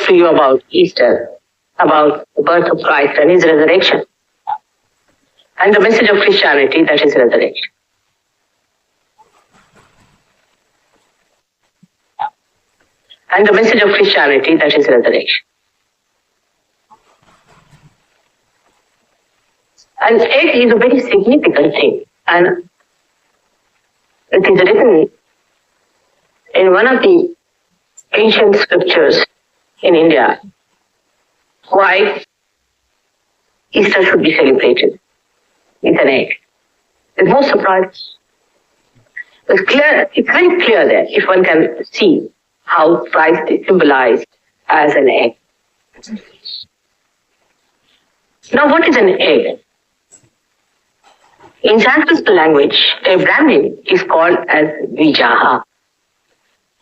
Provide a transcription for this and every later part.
to you about Easter, about the birth of Christ and his resurrection, and the message of Christianity, that is resurrection. And the message of Christianity, that is resurrection. And egg is a very significant thing, and it is written in one of the ancient scriptures in India why Easter should be celebrated with an egg. There's no surprise. It's very clear there if one can see how Christ is symbolized as an egg. Now, what is an egg? In Sanskrit language, a Brahmin is called as Vijaha.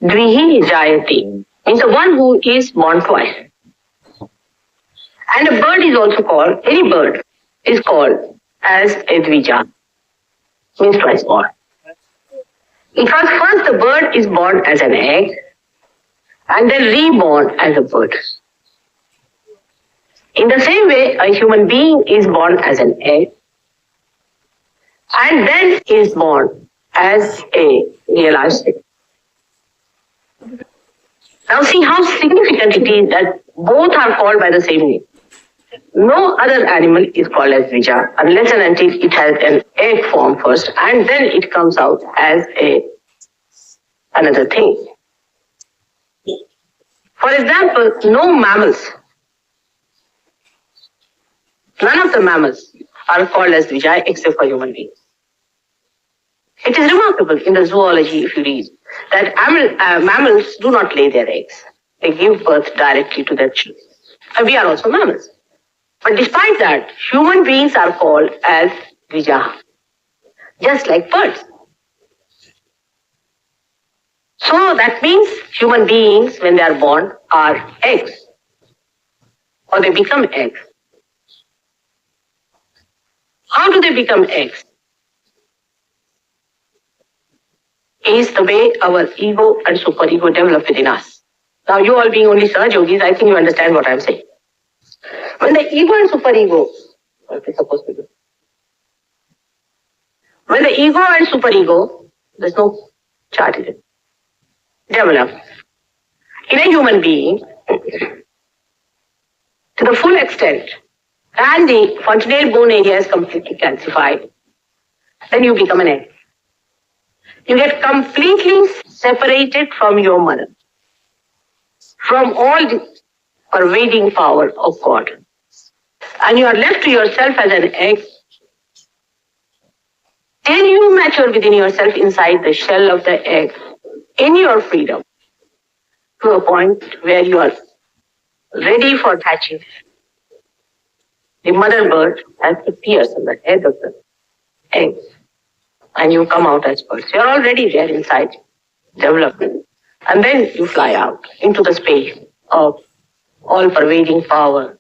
Dvihi Jayati means the one who is born twice. And a bird is also called, any bird is called as a Dvija, means twice born. Because first the bird is born as an egg and then reborn as a bird. In the same way, a human being is born as an egg and then is born as a realized egg. Now see how significant it is that both are called by the same name. No other animal is called as Vija unless and until it has an egg form first and then it comes out as another thing. For example, no mammals, none of the mammals are called as Vijay except for human beings. It is remarkable in the zoology, if you read, that mammals do not lay their eggs. They give birth directly to their children. And we are also mammals. But despite that, human beings are called as Vijay, just like birds. So that means human beings, when they are born, are eggs, or they become eggs. How do they become eggs? Is the way our ego and superego develop within us. Now you all being only Sahaj Yogis, I think you understand what I'm saying. When the ego and superego, what is supposed to do? When the ego and superego, there's no chart in it, develop in a human being to the full extent and the fontanelle bone area is completely calcified, then you become an egg. You get completely separated from your mother, from all the pervading power of God. And you are left to yourself as an egg. Then you mature within yourself inside the shell of the egg, in your freedom, to a point where you are ready for hatching. The mother bird has to pierce on the head of the egg, and you come out as birds. You are already there inside development. And then you fly out into the space of all-pervading power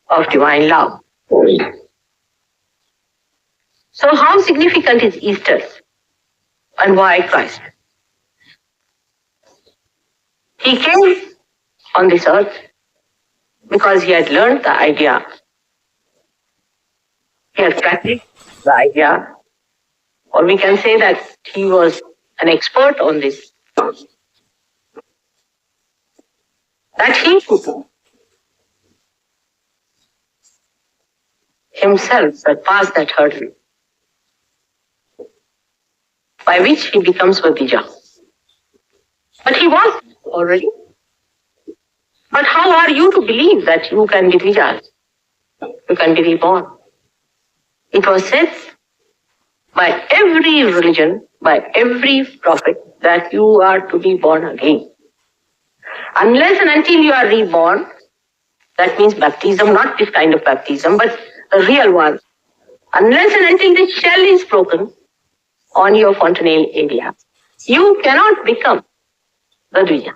of divine love. So how significant is Easter? And why Christ? He came on this earth because he had learned the idea. He had practiced the idea, or we can say that he was an expert on this. That he could himself surpass that hurdle by which he becomes Vadija. But he was already. But how are you to believe that you can be Dvijas? You can be reborn. It was said by every religion, by every prophet, that you are to be born again. Unless and until you are reborn, that means baptism, not this kind of baptism, but the real one. Unless and until the shell is broken on your fontanelle area, you cannot become the Dvija.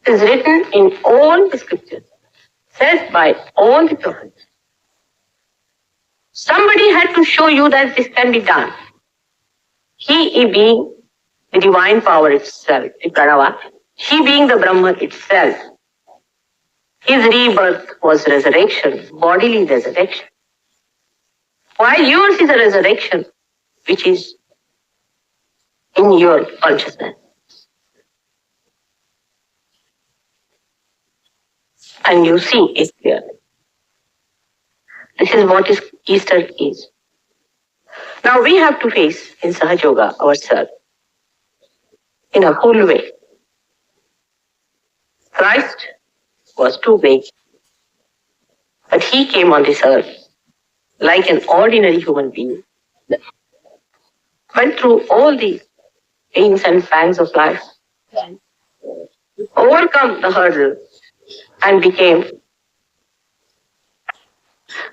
It is written in all the scriptures, said by all the prophets. Somebody had to show you that this can be done. He being the divine power itself, the Pranava, he being the Brahman itself, His rebirth was resurrection, bodily resurrection. While yours is a resurrection, which is in your consciousness. And you see it clearly. This is what Easter is. Now we have to face in Sahaja Yoga ourselves in a full way. Christ was too big, but he came on this earth like an ordinary human being, went through all the pains and pangs of life, overcome the hurdle, and became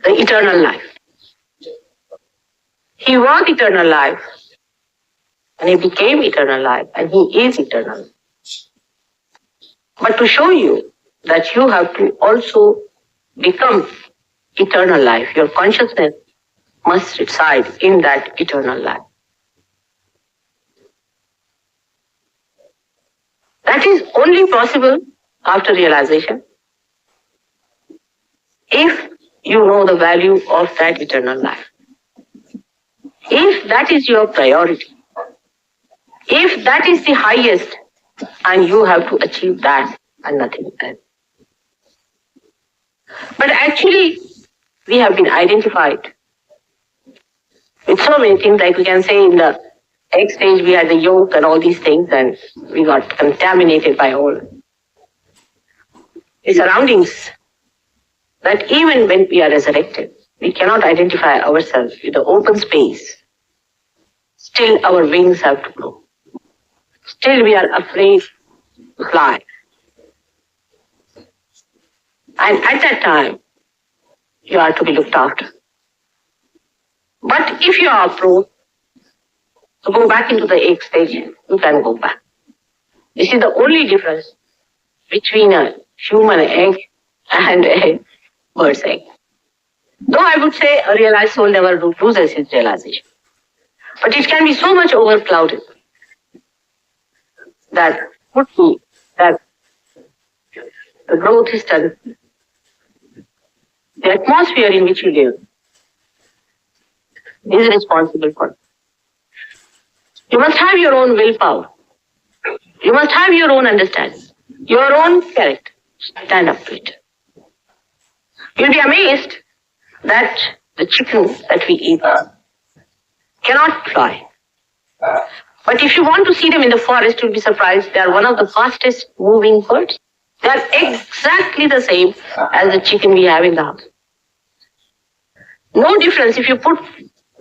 the eternal life. He was eternal life, and he became eternal life, and he is eternal. But to show you that you have to also become eternal life, your consciousness must reside in that eternal life. That is only possible after realization if you know the value of that eternal life. If that is your priority, if that is the highest, and you have to achieve that and nothing else. But actually, we have been identified with so many things, like we can say in the egg stage we had the yolk and all these things, and we got contaminated by all the surroundings, that even when we are resurrected, we cannot identify ourselves with the open space. Still our wings have to grow. Still we are afraid to fly. And at that time, you are to be looked after. But if you are prone to go back into the egg stage, you can go back. This is the only difference between a human egg and a bird's egg. Though I would say a realized soul never loses its realization. But it can be so much overclouded that would be that the growth is done. The atmosphere in which you live is responsible for it. You must have your own willpower. You must have your own understanding, your own character. Stand up to it. You'll be amazed that the chicken that we eat cannot fly. But if you want to see them in the forest, you'll be surprised. They are one of the fastest moving birds. They are exactly the same as the chicken we have in the house. No difference. If you put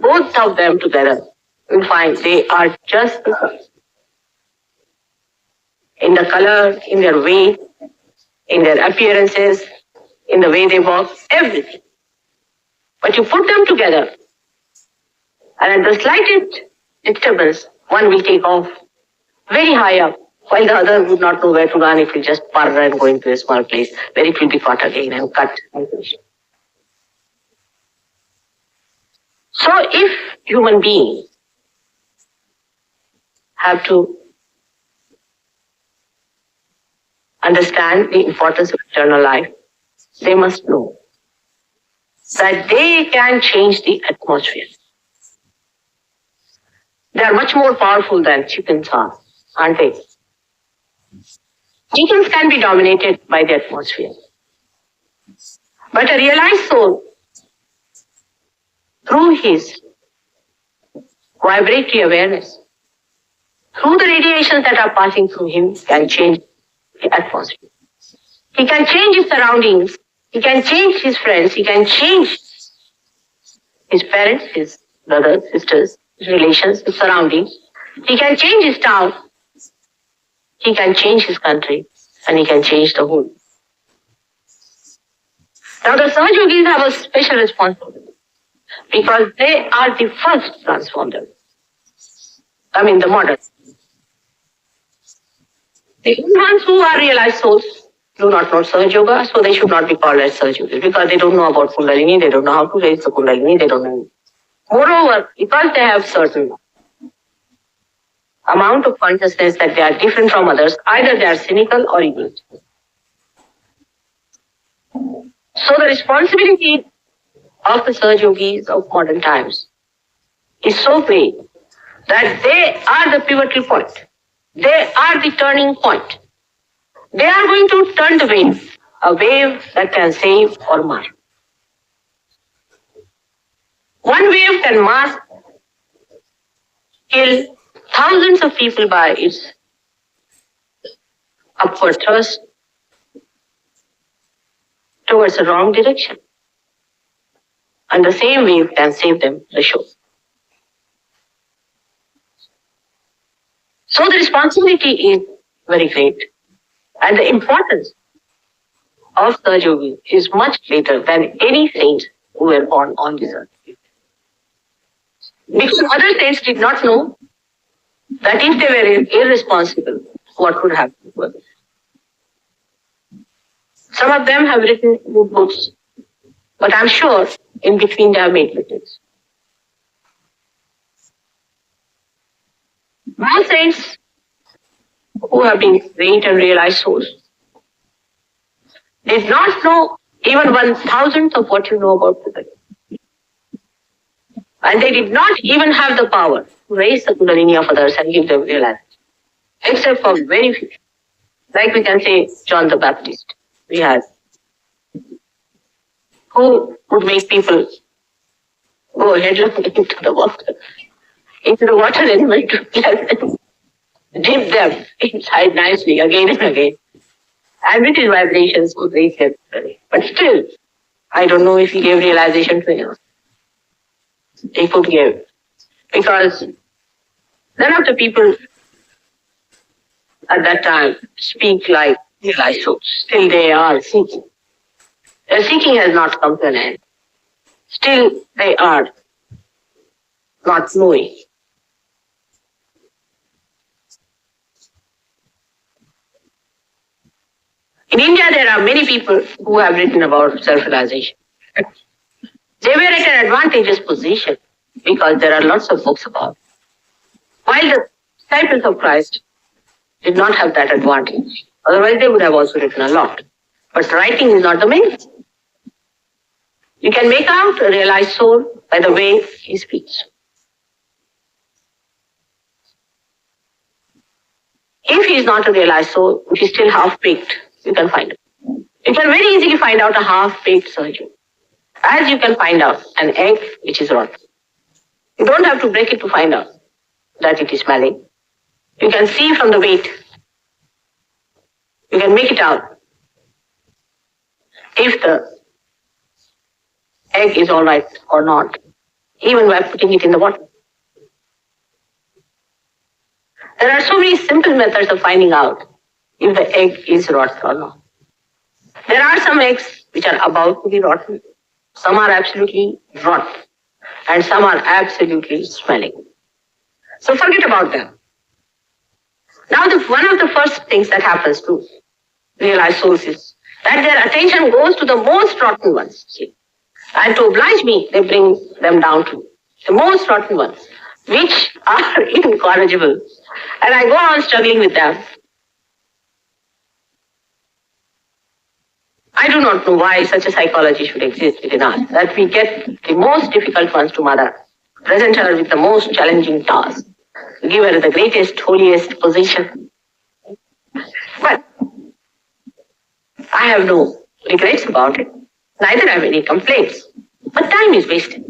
both of them together, you'll find they are just the same. In the color, in their weight, in their appearances, in the way they walk, everything. But you put them together, and at the slightest disturbance, one will take off very high up, while the other would not know where to run. It will just purr and go into a small place where it will be caught again and cut and finished. So if human beings have to understand the importance of eternal life, they must know that they can change the atmosphere. They are much more powerful than chickens are, aren't they? Chickens can be dominated by the atmosphere. But a realized soul, through his vibratory awareness, through the radiations that are passing through him, can change the atmosphere. He can change his surroundings. He can change his friends. He can change his parents, his brothers, sisters, his relations, his surroundings. He can change his town. He can change his country. And he can change the whole. Now the Sahaja Yogis have a special responsibility because they are the first transformers. I mean the modern. The ones who are realized souls do not know Sahaja Yoga, so they should not be called as Sahaja Yogis because they don't know about Kundalini, they don't know how to raise the Kundalini, they don't know. Moreover, because they have certain amount of consciousness that they are different from others, either they are cynical or egoistic. So the responsibility of the Saj Yogis of modern times is so great that they are the pivotal point. They are the turning point. They are going to turn the wave, a wave that can save or mar. One wave can mar, kill thousands of people by its upward thrust towards the wrong direction. And the same wave can save them the show. So the responsibility is very great. And the importance of Saj Yogi is much greater than any saints who were born on this earth. Because other saints did not know that if they were irresponsible, what would happen to others. Some of them have written good books, but I'm sure in between they have made mistakes. All saints who have been great and realized souls did not know even 1,000th of what you know about Buddha. And they did not even have the power to raise the Kundalini of others and give them realization, except for very few. Like we can say John the Baptist, we had, who would make people go headlong into the water element, dip them inside nicely again and again. And with his vibrations would raise them. But still, I don't know if he gave realization to him. He could give. Because none of the people at that time speak like realized souls. Still they are seeking. Their seeking has not come to an end. Still they are not knowing. In India, there are many people who have written about self-realization. They were at an advantageous position because there are lots of books about it. While the disciples of Christ did not have that advantage. Otherwise, they would have also written a lot. But writing is not the main thing. You can make out a realized soul by the way he speaks. If he is not a realized soul, if he is still half-baked, you can find it. You can very easily find out a half-baked surgeon. As you can find out an egg which is rotten. You don't have to break it to find out that it is smelling. You can see from the weight. You can make it out if the egg is all right or not, even by putting it in the water. There are so many simple methods of finding out if the egg is rotten or not. There are some eggs which are about to be rotten. Some are absolutely rotten. And some are absolutely smelling. So forget about them. Now one of the first things that happens to realized souls is that their attention goes to the most rotten ones. See? And to oblige me, they bring them down to the most rotten ones, which are incorrigible. And I go on struggling with them. I do not know why such a psychology should exist within us, that we get the most difficult ones to mother, present her with the most challenging task, give her the greatest, holiest position. But I have no regrets about it, neither have any complaints. But time is wasted.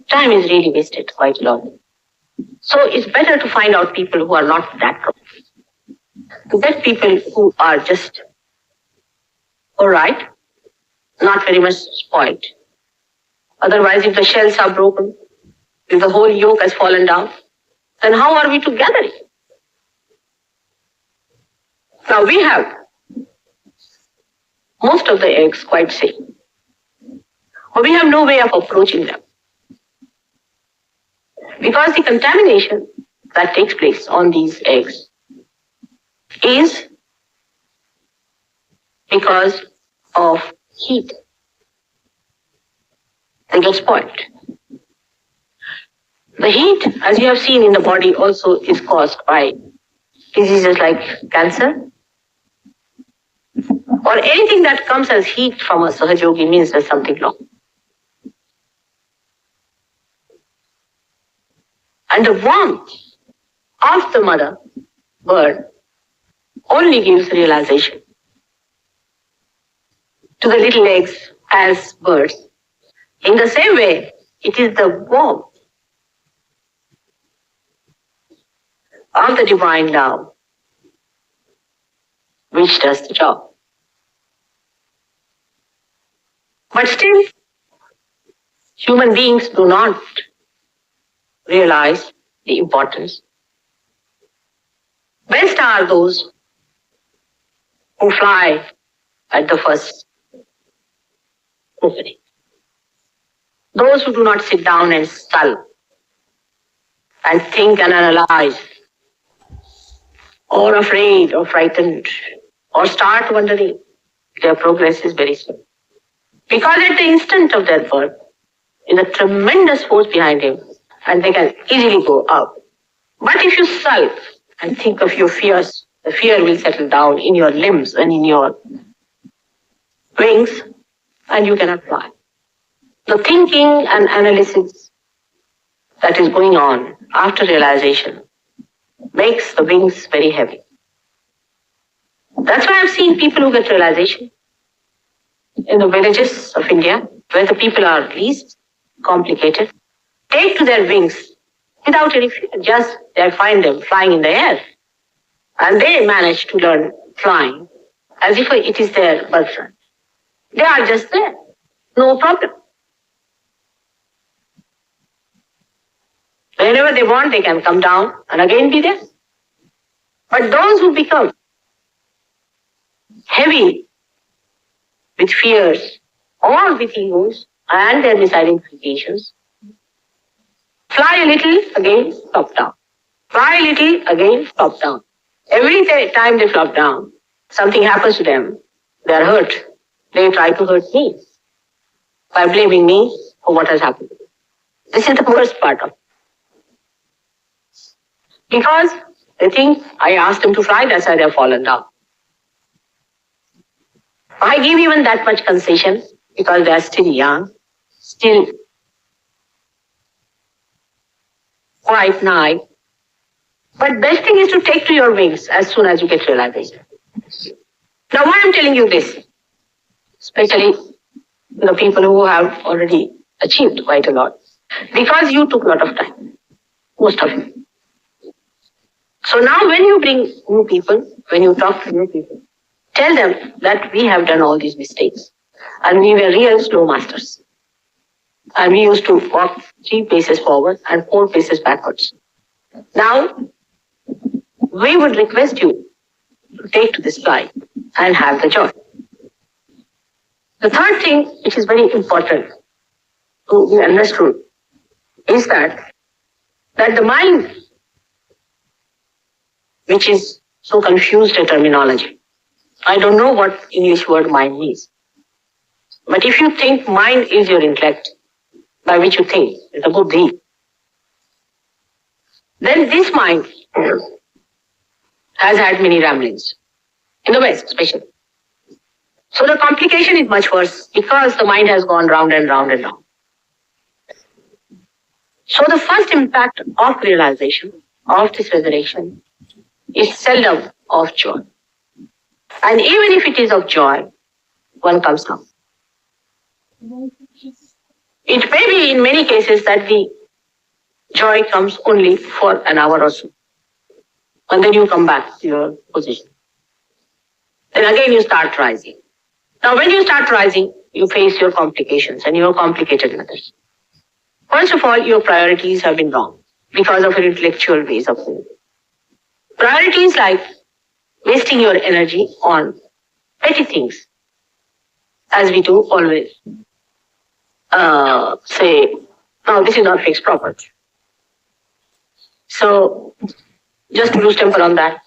Time is really wasted quite a lot. So it's better to find out people who are not that wrong. To get people who are just all right, not very much spoiled. Otherwise, if the shells are broken, if the whole yolk has fallen down, then how are we to gather it? Now we have most of the eggs quite safe, but we have no way of approaching them. Because the contamination that takes place on these eggs is because of heat. They get spoiled. The heat, as you have seen in the body, also is caused by diseases like cancer, or anything that comes as heat from a Sahajogi means there's something wrong. And the warmth of the mother bird only gives realization to the little eggs as birds. In the same way, it is the warmth of the divine love which does the job. But still, human beings do not realize the importance. Best are those who fly at the first opening. Those who do not sit down and sulk and think and analyze, or afraid or frightened, or start wondering, their progress is very slow. Because at the instant of their birth, is a tremendous force behind him, and they can easily go up. But if you sulk and think of your fears, the fear will settle down in your limbs and in your wings, and you cannot fly. The thinking and analysis that is going on after realization makes the wings very heavy. That's why I've seen people who get realization in the villages of India, where the people are least complicated, take to their wings without any fear. Just they find them flying in the air. And they manage to learn flying as if it is their birthright. They are just there. No problem. Whenever they want, they can come down and again be there. But those who become heavy with fears or with egos and their misidentifications, fly a little, again flop down. Fly a little, again flop down. Every time they flop down, something happens to them. They are hurt. They try to hurt me by blaming me for what has happened. This is the worst part of it. Because they think I asked them to fly, that's why they have fallen down. I give even that much concession because they are still young, still quite naive. But best thing is to take to your wings as soon as you get realization. Now why I'm telling you this, especially the people who have already achieved quite a lot, because you took a lot of time, most of you. So now when you bring new people, when you talk to new people, tell them that we have done all these mistakes and we were real slow masters. And we used to walk 3 paces forward and 4 paces backwards. Now, we would request you to take to this flight and have the joy. The third thing, which is very important to be understood, is that the mind, which is so confused a terminology. I don't know what English word mind means. But if you think mind is your intellect, by which you think, it's a buddhi, then this mind has had many ramblings, in the West especially. So the complication is much worse because the mind has gone round and round and round. So the first impact of realization of this resurrection is seldom of joy. And even if it is of joy, one comes down. It may be in many cases that the joy comes only for an hour or so. And then you come back to your position. Then again you start rising. Now when you start rising, you face your complications and your complicated methods. First of all, your priorities have been wrong because of your intellectual ways of thinking. Priorities like wasting your energy on petty things, as we do always. Say, no, this is not fixed property. So, just lose temper on that.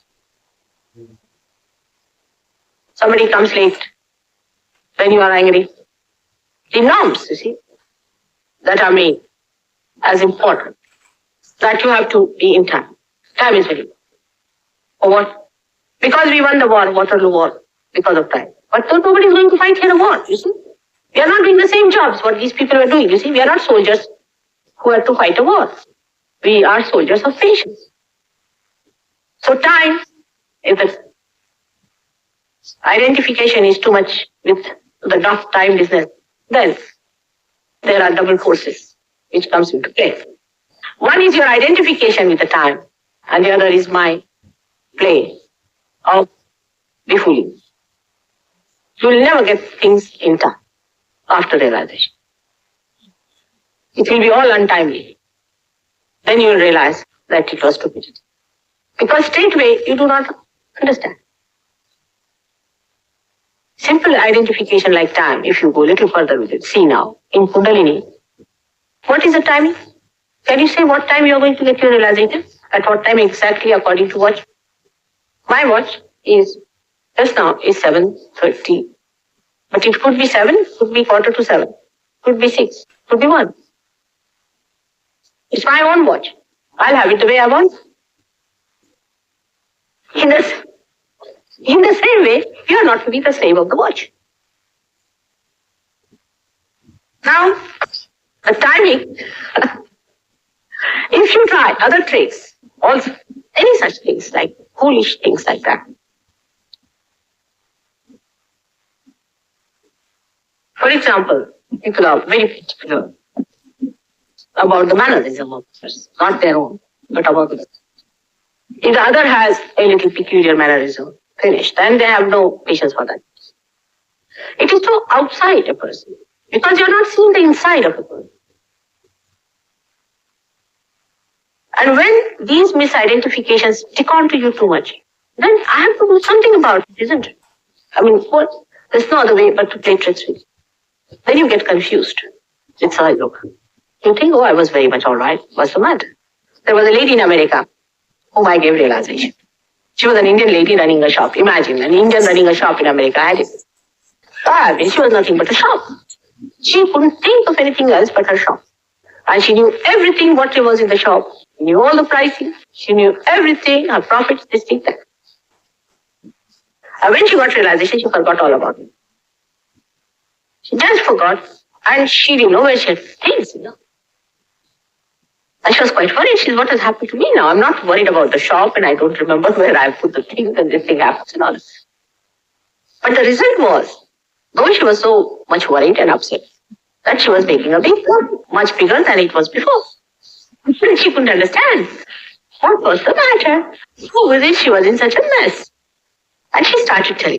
Somebody comes late, then you are angry. The norms, you see, that are made as important, that you have to be in time. Time is very important. For what? Because we won the war, Waterloo War, because of time. But nobody is going to fight here a war, you see. We are not doing the same jobs what these people are doing, you see. We are not soldiers who have to fight a war. We are soldiers of patience. So time, if the identification is too much with the not time business, then there are double forces which comes into play. One is your identification with the time, and the other is my play of befooling. You will never get things in time after realization. It will be all untimely. Then you will realize that it was stupidity. Because straightway you do not understand. Simple identification like time, if you go a little further with it, see now, in Kundalini, what is the timing? Can you say what time you are going to get your realization? At what time exactly according to watch? My watch is, just now, is 7:30. But it could be 7, could be 7:15, could be 6, could be 1. It's my own watch. I'll have it the way I want. In the same way, you are not to be the slave of the watch. Now, the timing, if you try other tricks, also any such things like foolish things like that. For example, people are very particular about the mannerism of others, not their own, but about others. If the other has a little peculiar mannerism, finished, then they have no patience for that. It is so outside a person, because you're not seeing the inside of a person. And when these misidentifications stick on to you too much, then I have to do something about it, isn't it? I mean, what? There's no other way but to play tricks with you. Then you get confused. It's how I look. You think, oh, I was very much all right. What's the matter? There was a lady in America whom I gave realization. She was an Indian lady running a shop. Imagine, an Indian running a shop in America. I did. I mean, she was nothing but a shop. She couldn't think of anything else but her shop. And she knew everything what was in the shop. She knew all the pricing. She knew everything, her profits, this thing, that. And when she got realization, she forgot all about it. She just forgot. And she didn't know where she had things, And she was quite worried. She said, what has happened to me now? I'm not worried about the shop and I don't remember where I put the things and this thing happens and all this. But the result was, though she was so much worried and upset, that she was making a big problem, much bigger than it was before. She couldn't understand what was the matter. Who was it? She was in such a mess. And she started telling